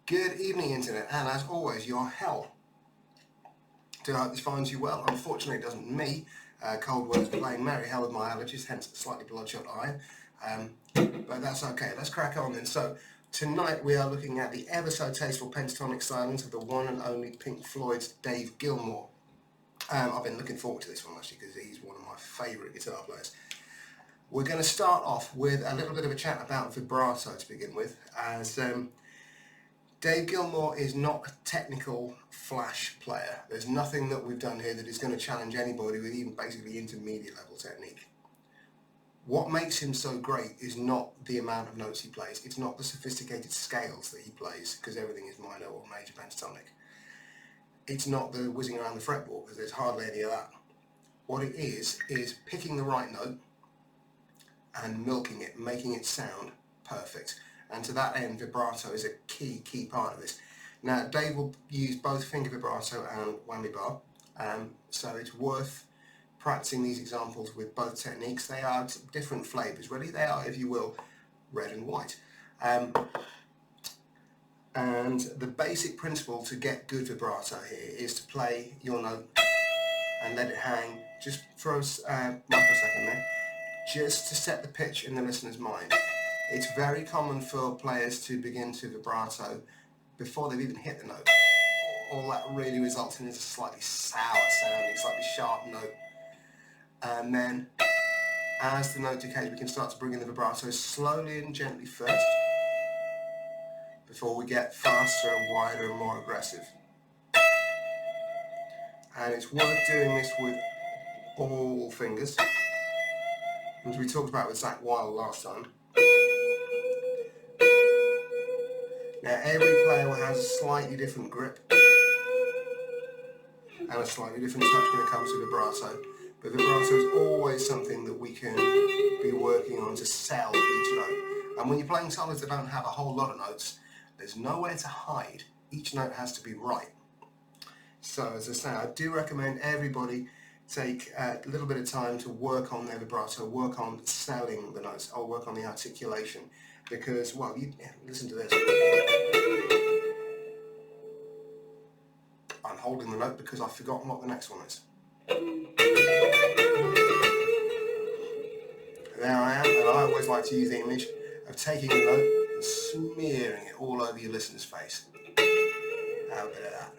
Good evening, Internet, and as always, your hell. Do I hope this finds you well? Unfortunately, it doesn't me. Cold words playing merry hell with my allergies, hence a slightly bloodshot eye. But that's okay. Let's crack on then. So, tonight we are looking at the ever so tasteful pentatonic silence of the one and only Pink Floyd's Dave Gilmour. I've been looking forward to this one actually because he's one of my favourite guitar players. We're going to start off with a little bit of a chat about vibrato to begin with, as Dave Gilmour is not a technical flash player. There's nothing that we've done here that is going to challenge anybody with even basically intermediate level technique. What makes him so great is not the amount of notes he plays. It's not the sophisticated scales that he plays, because everything is minor or major pentatonic. It's not the whizzing around the fretboard, because there's hardly any of that. What it is picking the right note and milking it, making it sound perfect. And to that end, vibrato is a key part of this. Now, Dave will use both finger vibrato and whammy bar, so it's worth practicing these examples with both techniques. They are different flavours, really. They are, if you will, red and white. And the basic principle to get good vibrato here is to play your note and let it hang just for a microsecond there, just to set the pitch in the listener's mind. It's very common for players to begin to vibrato before they've even hit the note. All that really results in is a slightly sour sounding, slightly sharp note. And then, as the note decays, we can start to bring in the vibrato slowly and gently first, before we get faster and wider and more aggressive. And it's worth doing this with all fingers, as we talked about with Zach Wilde last time. Now, every player will have a slightly different grip and a slightly different touch when it comes to vibrato, but vibrato is always something that we can be working on to sell each note. And when you're playing solos that don't have a whole lot of notes, there's nowhere to hide. Each note has to be right. So, as I say, I do recommend everybody take a little bit of time to work on their vibrato, work on selling the notes, or work on the articulation. Because, well, listen to this. I'm holding the note because I've forgotten what the next one is. There I am, and I always like to use the image of taking a note and smearing it all over your listener's face. Have a bit of that.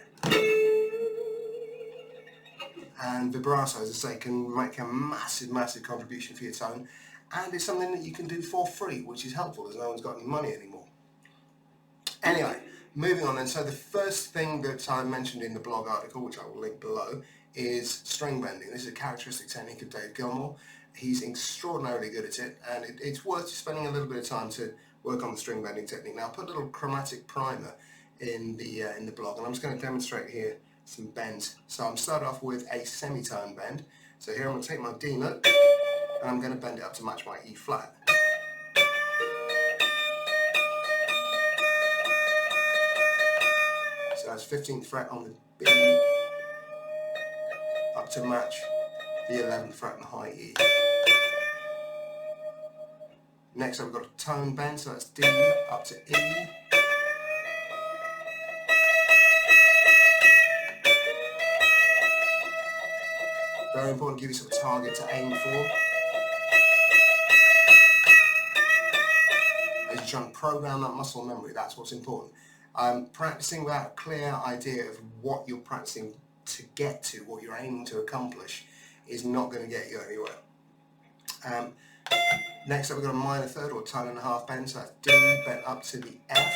And vibrato, as I say, can make a massive contribution for your tone, and it's something that you can do for free, which is helpful as no one's got any money anymore. Anyway, moving on then. So the first thing that I mentioned in the blog article, which I will link below, is string bending. This is a characteristic technique of Dave Gilmour. He's extraordinarily good at it, and it's worth spending a little bit of time to work on the string bending technique. Now, I'll put a little chromatic primer in the blog, and I'm just going to demonstrate here some bends. So I'm starting off with a semitone bend. So here I'm going to take my D note, and I'm going to bend it up to match my E flat. So that's 15th fret on the B, up to match the 11th fret on the high E. Next up we've got a tone bend, so that's D up to E. Very important to give yourself a target to aim for. As you're trying to program that muscle memory, that's what's important. Practicing without a clear idea of what you're practicing to get to, what you're aiming to accomplish, is not going to get you anywhere. Next up we've got a minor third or tone and a half bend, so that's D bent up to the F.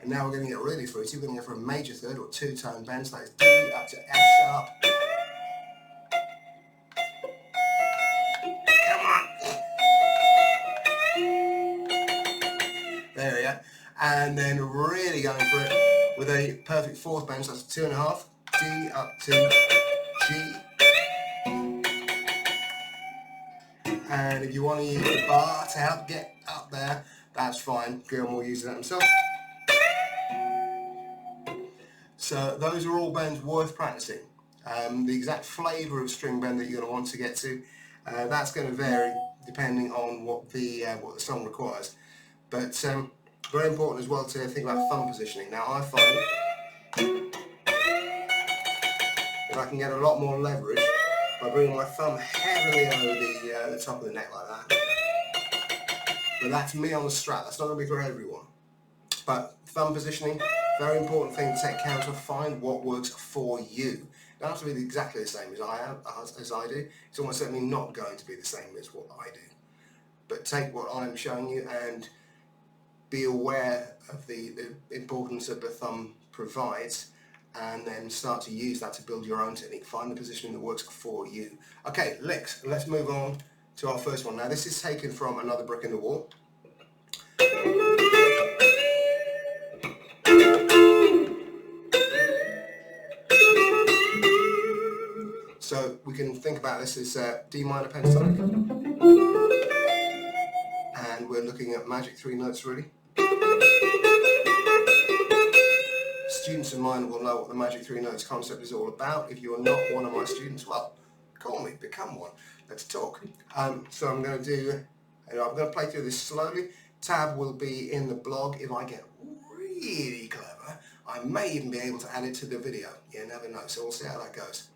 And now we're going to get really fruity. We're going to go for a major third or two-tone bend, so that's D up to F sharp. Come on! There we go. And then really going for it with a perfect fourth bend, so that's 2.5. D up to G. And if you want to use the bar to help get up there, that's fine. Gilmour uses that himself. So those are all bends worth practicing. The exact flavour of string bend that you're going to want to get to, that's going to vary depending on what the song requires. But very important as well to think about thumb positioning. Now I find that I can get a lot more leverage by bringing my thumb heavily over the top of the neck like that. But that's me on the Strat. That's not going to be for everyone. But thumb positioning, very important thing to take account of. Find what works for you. It doesn't have to be exactly the same as I do. It's almost certainly not going to be the same as what I do. But take what I'm showing you and be aware of the importance that the thumb provides, and then start to use that to build your own technique. Find the positioning that works for you. Okay, licks. Let's move on to our first one. Now this is taken from Another Brick in the Wall. So we can think about this as D minor pentatonic, and we're looking at magic 3 notes really. Students of mine will know what the magic 3 notes concept is all about. If you are not one of my students, well, call me, become one. Let's talk. So I'm going to play through this slowly. Tab will be in the blog. If I get really clever, I may even be able to add it to the video. You never know, so we'll see how that goes.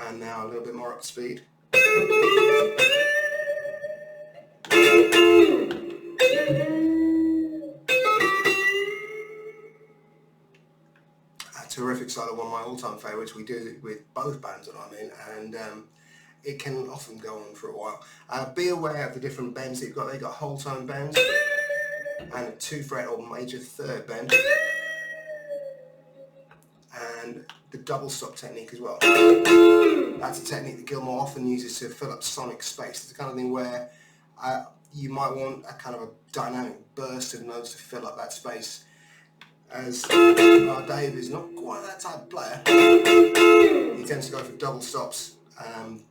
And now a little bit more up to speed. A terrific solo, one of my all-time favourites. We do it with both bands that I'm in, and it can often go on for a while. Be aware of the different bends that you've got. They've got whole tone bends and a 2-fret or major 3rd bend, and the double stop technique as well. That's a technique that Gilmour often uses to fill up sonic space. It's the kind of thing where you might want a kind of a dynamic burst of notes to fill up that space. As Dave is not quite that type of player, he tends to go for double stops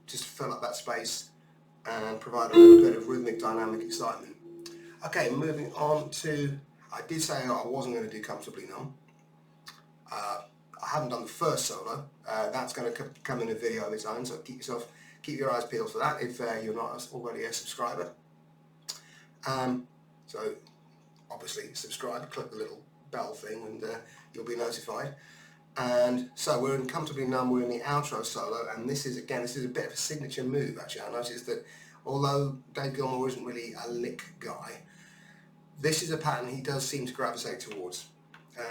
just to fill up that space and provide a little bit of rhythmic dynamic excitement. Okay, moving on to, I did say I wasn't going to do Comfortably Numb. I haven't done the first solo. That's going to come in a video of its own, so keep your eyes peeled for that if you're not already a subscriber. So obviously subscribe, click the little bell thing, and you'll be notified. And so we're in Comfortably Numb, we're in the outro solo, and this is a bit of a signature move actually. I noticed that although Dave Gilmour isn't really a lick guy, this is a pattern he does seem to gravitate towards,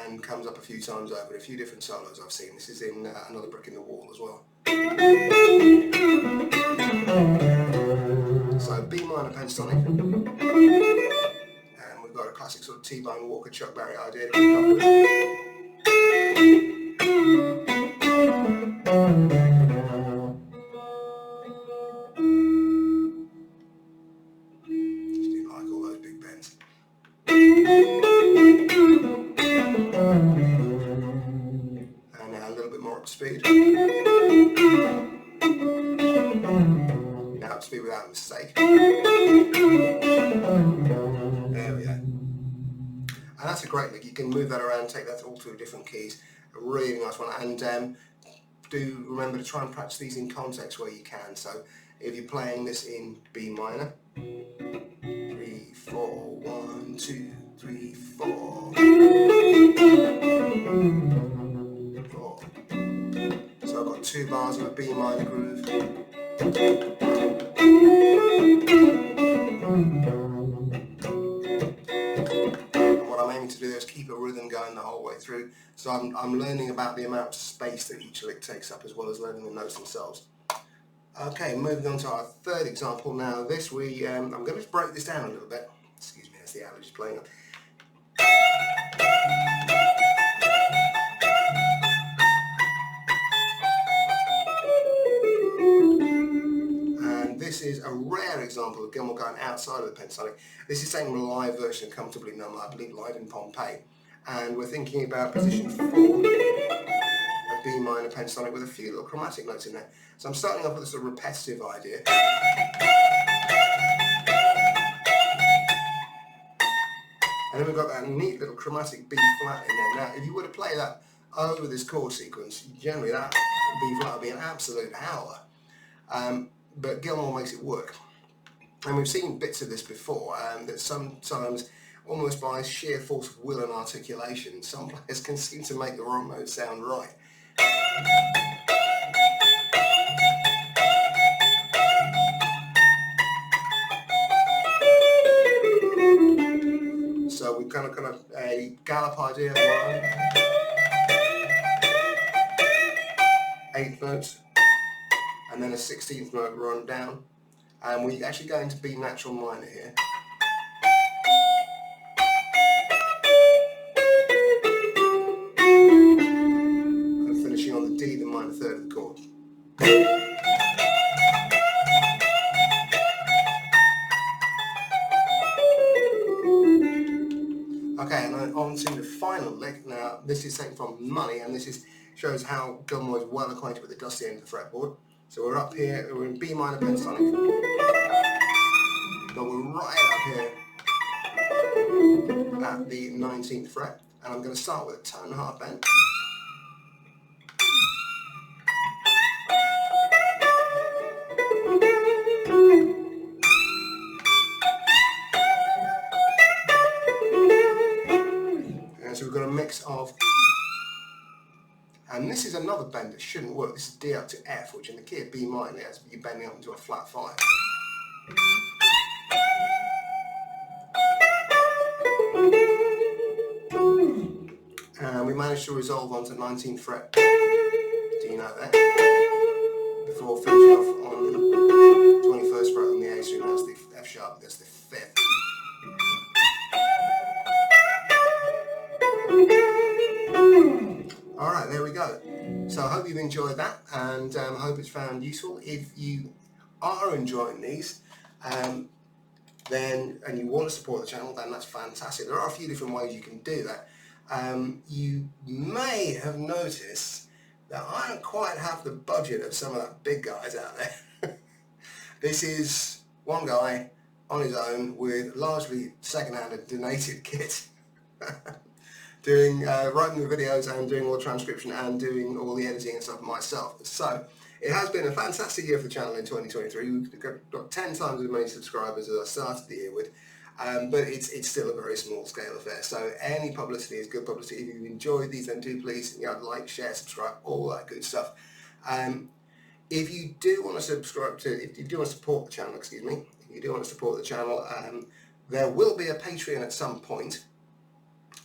and comes up a few times over a few different solos I've seen. This is in Another Brick in the Wall as well. So B minor pentatonic, and we've got a classic sort of T-Bone Walker Chuck Berry idea to pick up with. Speed. Now up to speed without a mistake. There we go. And that's a great lick. You can move that around, take that all through different keys. A really nice one. And do remember to try and practice these in context where you can. So if you're playing this in B minor, 3, 4, 1, 2, 3, 4. So I've got 2 bars of a B minor groove. And what I'm aiming to do is keep a rhythm going the whole way through. So I'm learning about the amount of space that each lick takes up, as well as learning the notes themselves. Okay, moving on to our third example. Now this I'm going to just break this down a little bit. Excuse me, that's the allergies playing up. This is a rare example of Gilmour going outside of the pentatonic. This is taking a live version of Comfortably Numb, I believe live in Pompeii. And we're thinking about position 4 of B minor pentatonic with a few little chromatic notes in there. So I'm starting off with a sort of repetitive idea. And then we've got that neat little chromatic B flat in there. Now, if you were to play that over this chord sequence, generally that B flat would be an absolute howler. But Gilmour makes it work. And we've seen bits of this before, that sometimes, almost by sheer force of will and articulation, some players can seem to make the wrong note sound right. So we've kind of a gallop idea, 1, 8th notes, and then a 16th note run down, and we actually go into B natural minor here, and finishing on the D, the minor third of the chord. Okay, and then on to the final lick. Now, this is taken from Money, and this shows how Gilmour is well acquainted with the dusty end of the fretboard. So we're up here, we're in B minor pentatonic, but we're right up here at the 19th fret, and I'm going to start with a tone and a half bend. And so we've got a mix of, and this is another bend that shouldn't work. This is D up to F, which in the key of B minor, you're bending up into a flat 5. And we managed to resolve onto 19th fret. Do you know that? Before finishing off on the 21st fret on the A string, that's the F sharp, that's the 5th. Alright, there we go. So I hope you've enjoyed that, and I hope it's found useful. If you are enjoying these, then and you want to support the channel, then that's fantastic. There are a few different ways you can do that. You may have noticed that I don't quite have the budget of some of the big guys out there. This is one guy on his own with largely second-hand and donated kit. Doing writing the videos and doing all the transcription and doing all the editing and stuff myself. So it has been a fantastic year for the channel in 2023. We've got 10 times as many subscribers as I started the year with, but it's still a very small scale affair. So any publicity is good publicity. If you enjoyed these, then do please like, share, subscribe, all that good stuff. If you do want to subscribe to, if you do want to support the channel, if you do want to support the channel, there will be a Patreon at some point.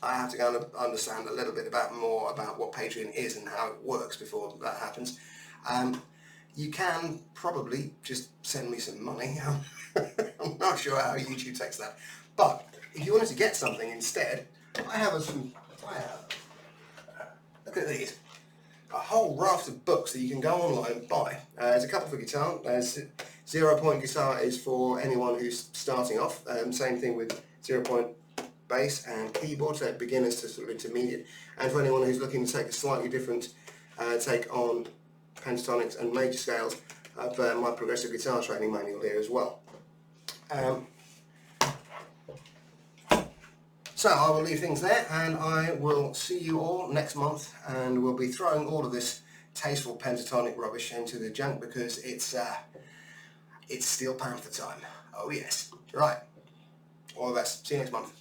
I have to go and understand a little bit more about what Patreon is and how it works before that happens. You can probably just send me some money. I'm not sure how YouTube takes that. But if you wanted to get something instead, I have look at these. A whole raft of books that you can go online and buy. There's a couple for guitar. There's 0 Point Guitar is for anyone who's starting off. Same thing with 0 Point bass and keyboard, so beginners to sort of intermediate, and for anyone who's looking to take a slightly different take on pentatonics and major scales, my progressive guitar training manual here as well. So I will leave things there, and I will see you all next month, and we'll be throwing all of this tasteful pentatonic rubbish into the junk because it's Steel Panther time. Oh yes. Right. All the best. See you next month.